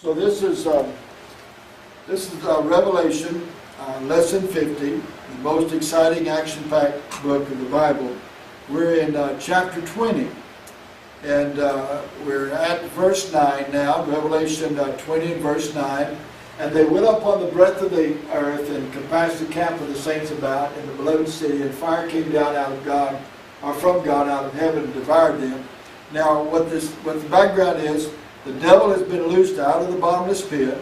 So this is Revelation, lesson 50, the most exciting action-packed book of the Bible. We're in chapter 20, and we're at verse 9 now, Revelation 20 and verse 9. And they went up on the breadth of the earth and compassed the camp of the saints about in the beloved city, and fire came down out of God, or from God out of heaven, and devoured them. Now, what the background is, the devil has been loosed out of the bottomless pit.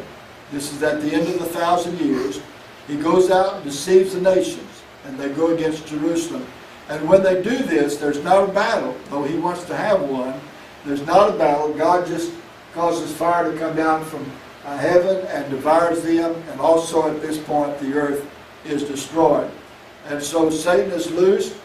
This is at the end of the 1,000 years. He goes out and deceives the nations, and they go against Jerusalem. And when they do this, there's not a battle, though he wants to have one. There's not a battle. God just causes fire to come down from heaven and devours them, and also at this point the earth is destroyed. And so Satan is loosed.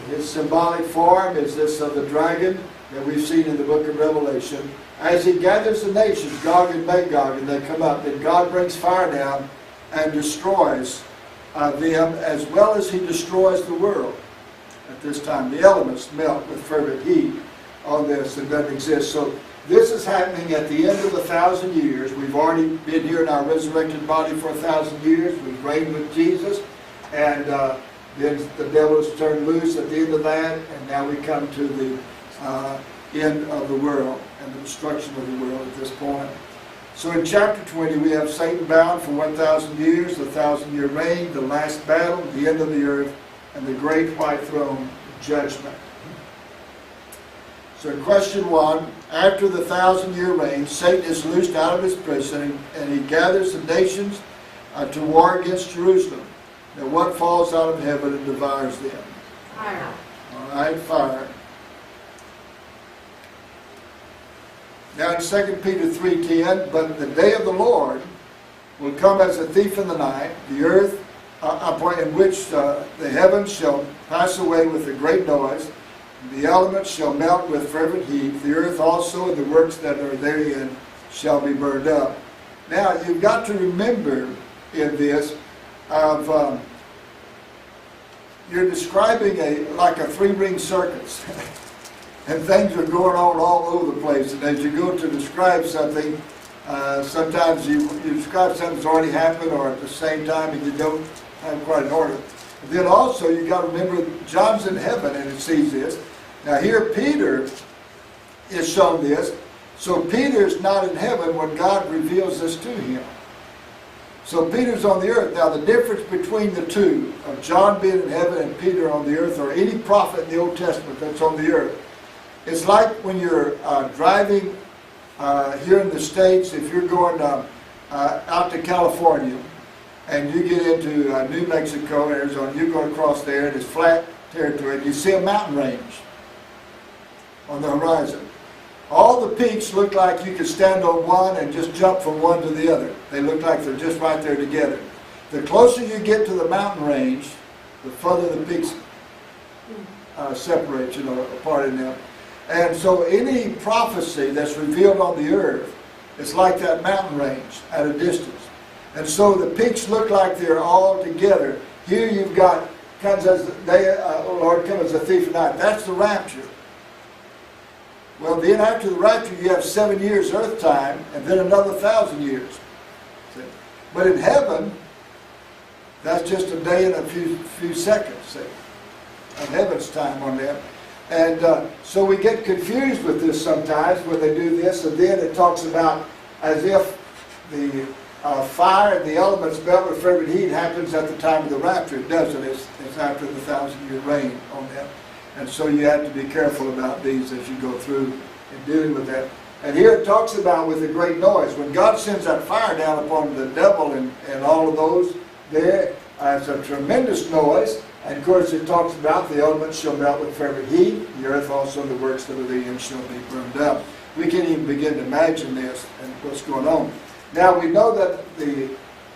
His symbolic form is this of the dragon that we've seen in the book of Revelation. As he gathers the nations, Gog and Magog, and they come up, then God brings fire down and destroys them, as well as he destroys the world at this time. The elements melt with fervent heat on this and doesn't exist. So this is happening at the end of the 1,000 years. We've already been here in our resurrected body for 1,000 years. We've reigned with Jesus, and then the devil is turned loose at the end of that, and now we come to the end of the world and the destruction of the world at this point. So in chapter 20 we have Satan bound for 1,000 years, the 1,000-year reign, the last battle, the end of the earth, and the great white throne judgment. So question 1, after the 1,000-year reign, Satan is loosed out of his prison, and he gathers the nations to war against Jerusalem. Now what falls out of heaven and devours them? Fire. All right, fire. Now in 2 Peter 3:10, but the day of the Lord will come as a thief in the night, the earth in which the heavens shall pass away with a great noise, the elements shall melt with fervent heat, the earth also and the works that are therein shall be burned up. Now you've got to remember in this you're describing like a three-ring circus. And things are going on all over the place. And as you go to describe something, sometimes you describe something that's already happened, or at the same time, and you don't have quite an order. And then also, you've got to remember, John's in heaven and he sees this. Now here, Peter is shown this. So Peter's not in heaven when God reveals this to him. So Peter's on the earth. Now the difference between the two, of John being in heaven and Peter on the earth, or any prophet in the Old Testament that's on the earth, it's like when you're driving here in the States, if you're going out to California and you get into New Mexico, Arizona, you go across there and it's flat territory and you see a mountain range on the horizon. All the peaks look like you could stand on one and just jump from one to the other. They look like they're just right there together. The closer you get to the mountain range, the further the peaks separate, apart in them. And so any prophecy that's revealed on the earth is like that mountain range at a distance. And so the peaks look like they're all together. Here you've got, comes as the day, Lord, come as a thief in the night. That's the rapture. Well, then after the rapture you have 7 years earth time, and then another 1,000 years. See? But in heaven, that's just a day and a few seconds, see, of heaven's time on them. And so we get confused with this sometimes when they do this, and then it talks about as if the fire and the elements melt with fervent heat happens at the time of the rapture. It doesn't. It's after the 1,000-year reign on them. And so you have to be careful about these as you go through in dealing with that. And here it talks about with a great noise. When God sends that fire down upon the devil and all of those, there it's a tremendous noise. And of course it talks about the elements shall melt with fervent heat, the earth also and the works that are therein shall be burned up. We can't even begin to imagine this and what's going on. Now we know that the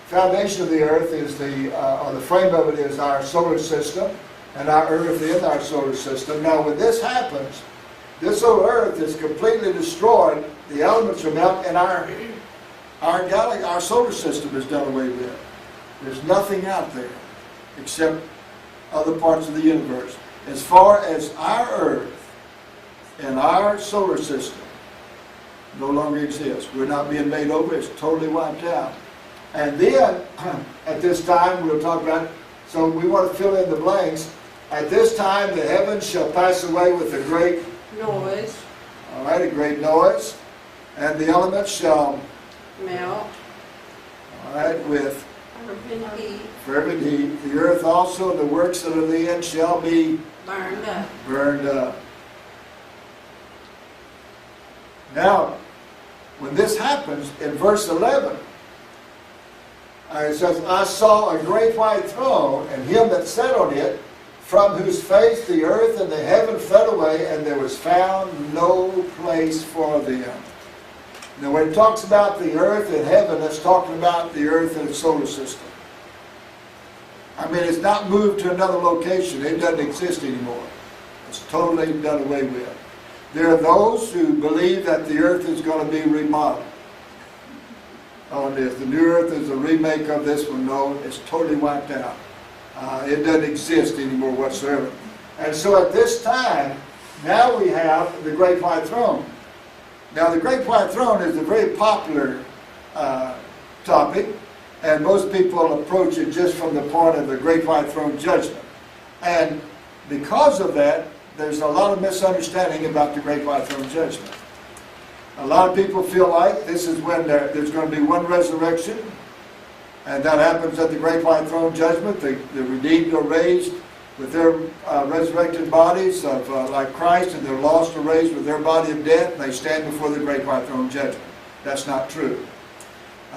foundation of the earth is or the frame of it is our solar system, and our earth in our solar system. Now when this happens, this old earth is completely destroyed, the elements are melted, and our solar system is done away with. There's nothing out there except other parts of the universe. As far as our earth and our solar system, No longer exists. We're not being made over. It's totally wiped out. And then, at this time, we'll talk about, so we want to fill in the blanks. At this time, the heavens shall pass away with a great noise. All right, a great noise. And the elements shall Melt. All right, with Fervent heat. fervent heat. The earth also and the works that are therein shall be Burned up. burned up. Now, when this happens, in verse 11, it says, I saw a great white throne, and him that sat on it, from whose face the earth and the heaven fled away, and there was found no place for them. Now, when it talks about the earth and heaven, it's talking about the earth and its solar system. I mean, it's not moved to another location. It doesn't exist anymore. It's totally done away with. There are those who believe that the earth is going to be remodeled on this. The new earth is a remake of this one. No, it's totally wiped out. It doesn't exist anymore whatsoever. And so at this time, now we have the Great White Throne. Now the Great White Throne is a very popular topic, and most people approach it just from the point of the Great White Throne judgment. And because of that, there's a lot of misunderstanding about the Great White Throne judgment. A lot of people feel like this is when there's going to be one resurrection, and that happens at the Great White Throne judgment. The redeemed are raised with their resurrected bodies of like Christ, and they're lost or raised with their body of death, and they stand before the Great White Throne judgment. That's not true.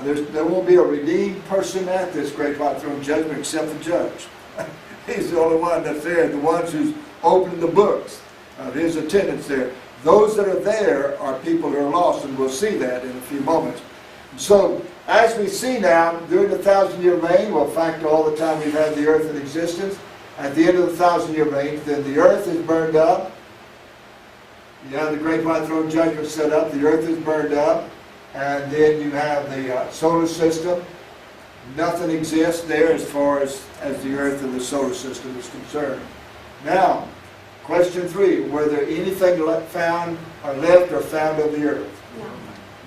There won't be a redeemed person at this Great White Throne judgment except the judge. He's the only one that's there, the ones who's opened the books of his attendance there. Those that are there are people who are lost, and we'll see that in a few moments. So, as we see now, during the 1,000-year reign, well, in fact, all the time we've had the earth in existence, at the end of the 1,000-year reign, then the earth is burned up. You have the Great White Throne judgment set up, the earth is burned up, and then you have the solar system. Nothing exists there as far as the earth and the solar system is concerned. Now, question 3, were there anything found or left or found of the earth?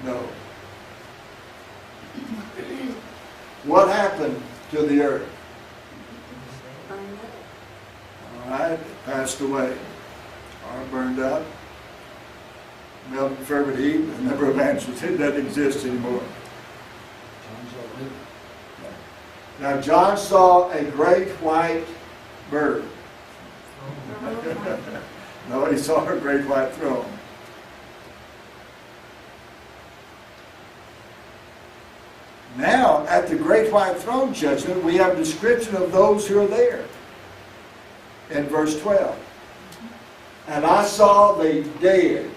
No. No. What happened to the earth? Burned up. All right, it passed away. Or burned up. Melted fervent heat. The number of answers. It doesn't exist anymore. Now John saw a great white bird. No, he saw a great white throne. Now, at the Great White Throne judgment, we have a description of those who are there. In verse 12. And I saw the dead.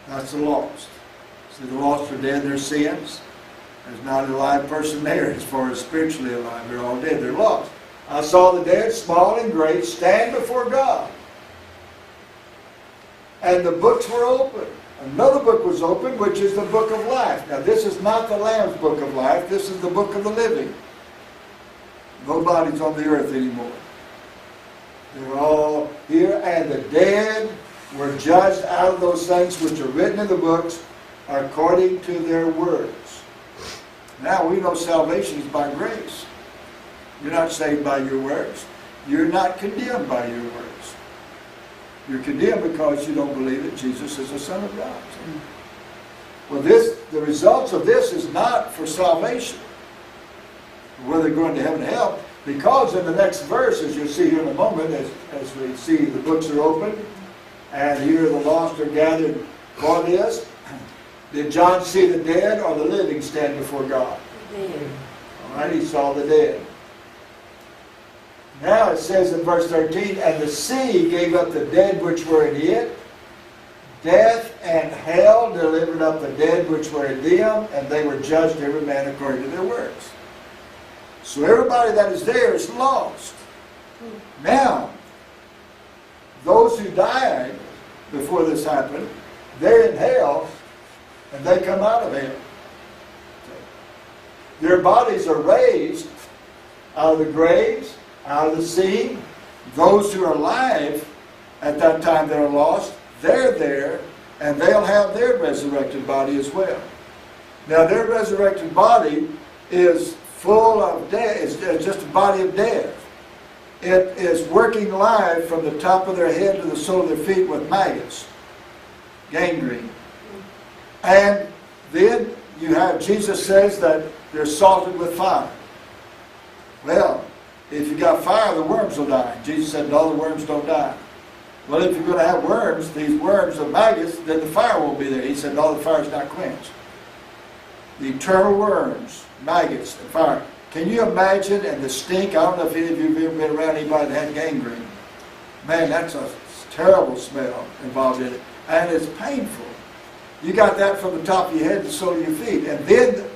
That's the lost. See, the lost are dead in their sins. There's not a live person there as far as spiritually alive. They're all dead. They're lost. I saw the dead, small and great, stand before God. And the books were opened. Another book was opened, which is the book of life. Now, this is not the Lamb's book of life. This is the book of the living. Nobody's on the earth anymore. They're all here, and the dead were judged out of those things which are written in the books according to their words. Now, we know salvation is by grace. You're not saved by your works. You're not condemned by your works. You're condemned because you don't believe that Jesus is the Son of God. Well, the results of this is not for salvation, whether going to heaven or hell, because in the next verse, as you'll see here in a moment, as we see the books are opened, and here the lost are gathered for this, did John see the dead or the living stand before God? Dead. All right, he saw the dead. Now it says in verse 13, and the sea gave up the dead which were in it. Death and hell delivered up the dead which were in them, and they were judged every man according to their works. So everybody that is there is lost. Now, those who died before this happened, they're in hell, and they come out of hell. Their bodies are raised out of the graves, out of the sea. Those who are alive at that time that are lost, they're there, and they'll have their resurrected body as well. Now their resurrected body is full of death. It's just a body of death. It is working live from the top of their head to the sole of their feet with maggots, gangrene. And then you have, Jesus says that they're salted with fire. Well, if you got fire, the worms will die. Jesus said, no, the worms don't die. Well, if you're going to have worms, these worms of maggots, then the fire won't be there. He said, no, the fire's not quenched. The eternal worms, maggots, and fire. Can you imagine, and the stink? I don't know if any of you have ever been around anybody that had gangrene. Man, that's a terrible smell involved in it. And it's painful. You got that from the top of your head to the sole of your feet. And then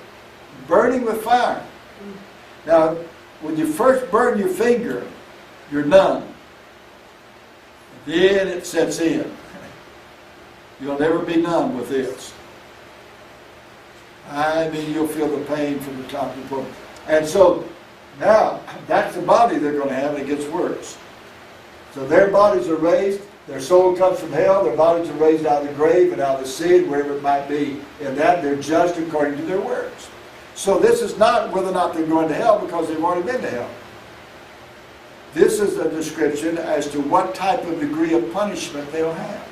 burning with fire. Now, when you first burn your finger, you're numb. Then it sets in. You'll never be numb with this. I mean, you'll feel the pain from the top of your foot. And so, now, that's the body they're going to have, and it gets worse. So their bodies are raised, their soul comes from hell, their bodies are raised out of the grave and out of the sea, and wherever it might be. In that, they're judged according to their works. So this is not whether or not they're going to hell, because they've already been to hell. This is a description as to what type of degree of punishment they'll have.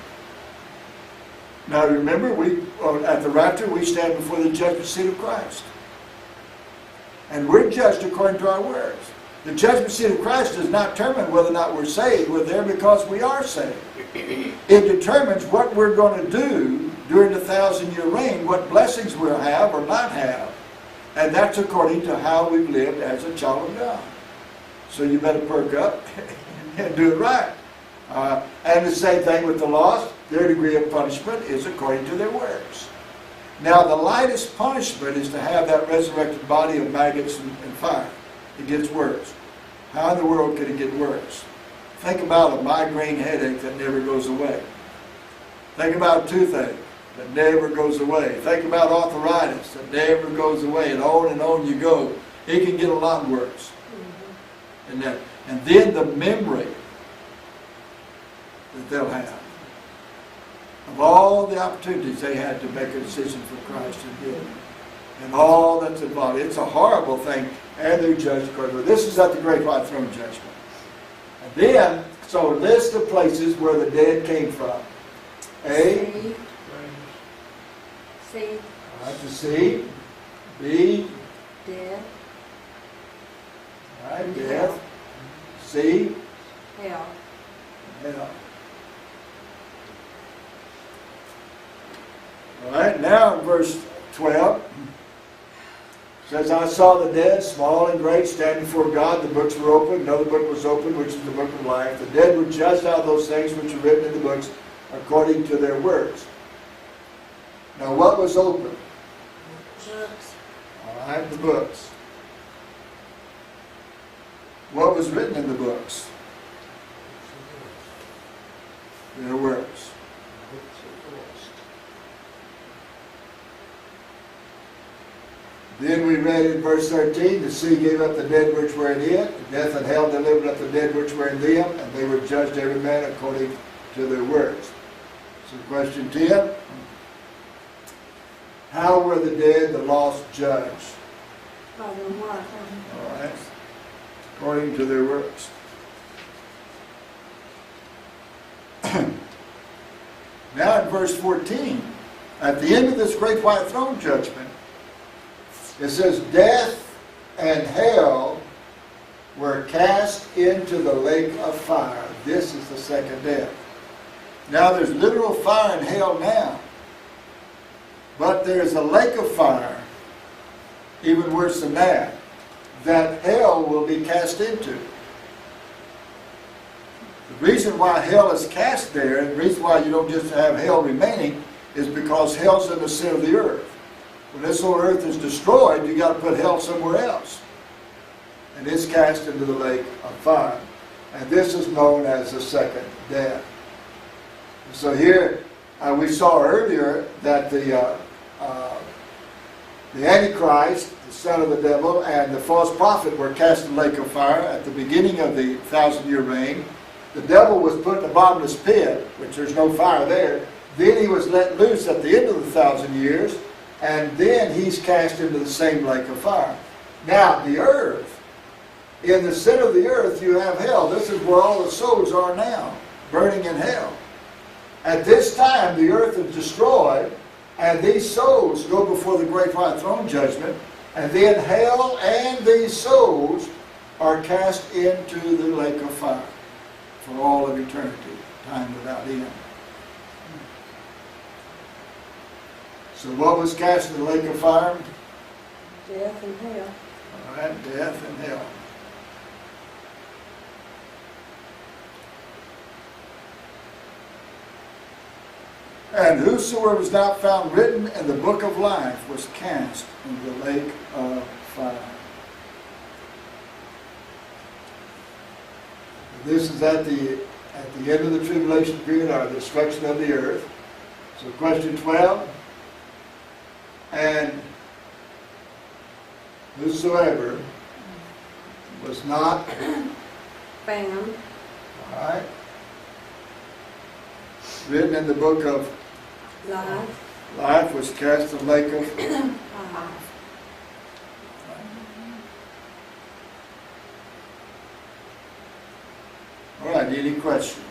Now remember, at the rapture, we stand before the judgment seat of Christ. And we're judged according to our works. The judgment seat of Christ does not determine whether or not we're saved. We're there because we are saved. It determines what we're going to do during the 1,000-year reign, what blessings we'll have or not have. And that's according to how we've lived as a child of God. So you better perk up and do it right. And the same thing with the lost. Their degree of punishment is according to their works. Now the lightest punishment is to have that resurrected body of maggots and fire. It gets worse. How in the world could it get worse? Think about a migraine headache that never goes away. Think about a toothache that never goes away. Think about arthritis that never goes away, and on you go. It can get a lot worse. And then the memory that they'll have of all the opportunities they had to make a decision for Christ and did, and all that's involved. It's a horrible thing, and they're judged accordingly. This is at the Great White Throne Judgment. And then, so a list of places where the dead came from. A. C. All right, to C. B. Death. All right, death. C. Hell. Hell. All right, now in verse 12, it says, I saw the dead, small and great, standing before God. The books were open. Another book was opened, which is the book of life. The dead were judged out of those things which are written in the books according to their works. Now what was open? Books. All right, the books. What was written in the books? Their works. Then we read in verse 13, the sea gave up the dead which were in it, death and hell delivered up the dead which were in them, and they were judged every man according to their works. So question 10, how were the dead, the lost, judged? By the what? All right, according to their works. Now in verse 14, at the end of this great white throne judgment, it says, death and hell were cast into the lake of fire. This is the second death. Now there's literal fire in hell now. But there's a lake of fire, even worse than that hell will be cast into. The reason why hell is cast there, and the reason why you don't just have hell remaining, is because hell's in the center of the earth. When this whole earth is destroyed, you got to put hell somewhere else. And it's cast into the lake of fire. And this is known as the second death. So here, we saw earlier that the Antichrist, the son of the devil, and the false prophet were cast in the lake of fire at the beginning of the 1,000-year reign. The devil was put in the bottomless pit, which there's no fire there. Then he was let loose at the end of the 1,000 years, and then he's cast into the same lake of fire. Now, the earth, in the center of the earth you have hell. This is where all the souls are now, burning in hell. At this time, the earth is destroyed, and these souls go before the great white throne judgment, and then hell and these souls are cast into the lake of fire for all of eternity, time without end. So what was cast in the lake of fire? Death and hell. All right, death and hell. And whosoever was not found written in the book of life was cast into the lake of fire. This is at the end of the tribulation period, or the destruction of the earth. So question 12. And whosoever was not Found. all right, written in the book of Life. life was cast in the lake of Fire. All right, any question?